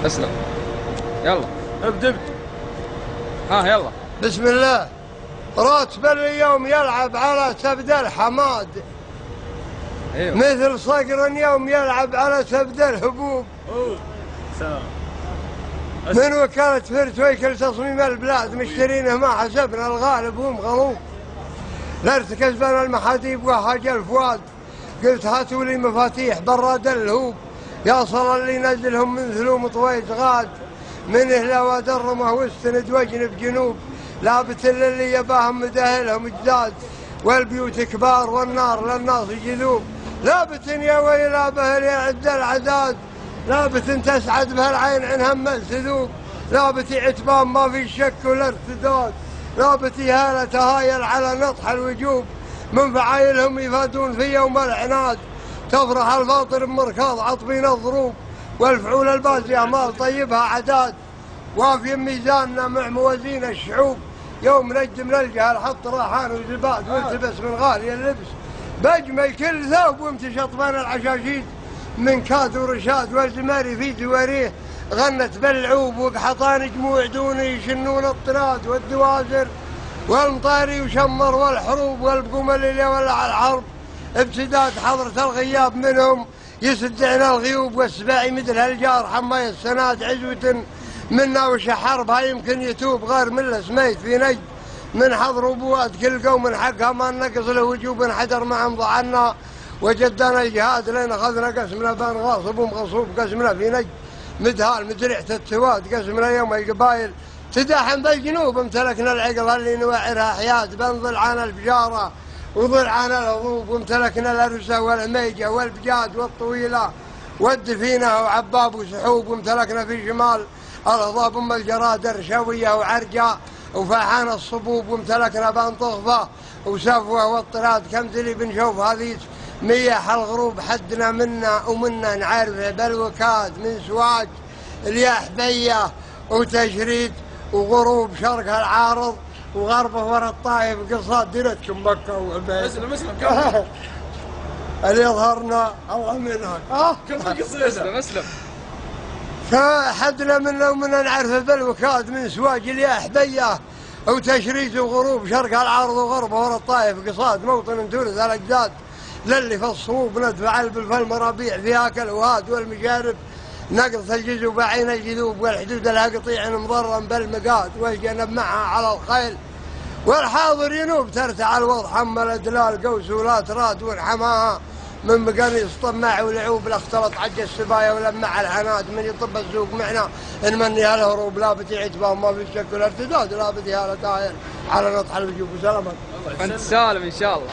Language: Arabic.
اسلم. يلا ابدأ. ها يلا. بسم الله. راتب اليوم يلعب على سبد الحماد. ايوه. مثل صقر يوم يلعب على سبد الهبوب. سلام. من وكالة فرتويكل تصميم البلاد مشترينه ما حسبنا الغالب هم غلوب. لارتكز بين المحاديب وهاج الفؤاد. قلت هاتوا لي مفاتيح براد الهوب. يا صل اللي نزلهم من ثلوم طويس غاد. من اهله ودرمه واستند وجنب جنوب. لابت اللي يباهم مدهلهم جداد. والبيوت كبار والنار للناس جذوب. لابت يا ويلا بهل يعد العداد. لابت تسعد بهالعين عن هم السذوب. لابت عتبان ما في شك ولا ارتداد. لابت هالة تهايل على نطح الوجوب. من فعايلهم يفادون في يوم العناد. تفرح الفاطر بمركاض عطبين الضروب. والفعول البازية مال طيبها عداد. وافي ميزاننا مع موازين الشعوب. يوم نجم للجهل حط راحان وزباد. والتبس من غالي اللبس بأجمل كل ثوب. وامتشط بين العشاشيد من كاد ورشاد. والزماري في زواريه غنت بالعوب. وقحطان جموع دوني يشنون الطراد والدوازر والمطاري وشمر والحروب. والبقوم اللي ولع الحرب ابتداد حضرة الغياب منهم يسدعنا الغيوب. والسباعي مثل هالجار حماي السناد عزوة منا وش حربها يمكن يتوب. غير من سميت في نجد من حضر ابوات كل قوم حقها ما نقص له وجوب. انحدر معهم ضعنا وجدنا الجهاد لين اخذنا قسمنا بين غاصب ومغصوب. قسمنا في نجد مدهال مدرعة السواد. قسمنا يوم القبايل تداحم بالجنوب. امتلكنا العقل اللي نوعرها حياد بين ضلعان الفجارة وضلعان الهضوب. وامتلكنا الارسة والهميجة والبجاد والطويلة والدفينة وعباب وسحوب. وامتلكنا في شمال الهضاب ام الجراد الرشاوية وعرجة وفاحان الصبوب. وامتلكنا بين طغفة وسفوة والطراد. كمثلي بنشوف هذه ميح الغروب. حدنا منا ومنا نعرفه بالوكاد من سواج الياحبية وتشريد وغروب شرق العارض وغربه ورا الطايف. قصاد ديرتكم مكة والبيت. اسلم كمل. اللي يظهرنا الله منك. كمل قصيدة. اسلم. فحدنا منا ومنا نعرفه بالوكاد من سواج الياحبية وتشريد وغروب شرق العارض وغربه ورا الطايف. قصاد موطن تورث الاجداد للي في الصوب. ندفع البل المرابيع فيها كالوهاد والمجارب. نقص الجزء بعين الجذوب. والحدود لها قطيع مضرم بالمقاد. والجنب معها على الخيل. والحاضر ينوب ترتع الوضع حمل دلال قوس ولا تراد. وانحماها من مقانيص طماع ولعوب. لاختلط عج السبايا ولمع العناد. من يطب السوق معنا نمني الهروب. لابد عتبان ما في شك ولا ارتداد. لابد هاله تاير على نطح الوجوب. وسلامك. انت سالم ان شاء الله.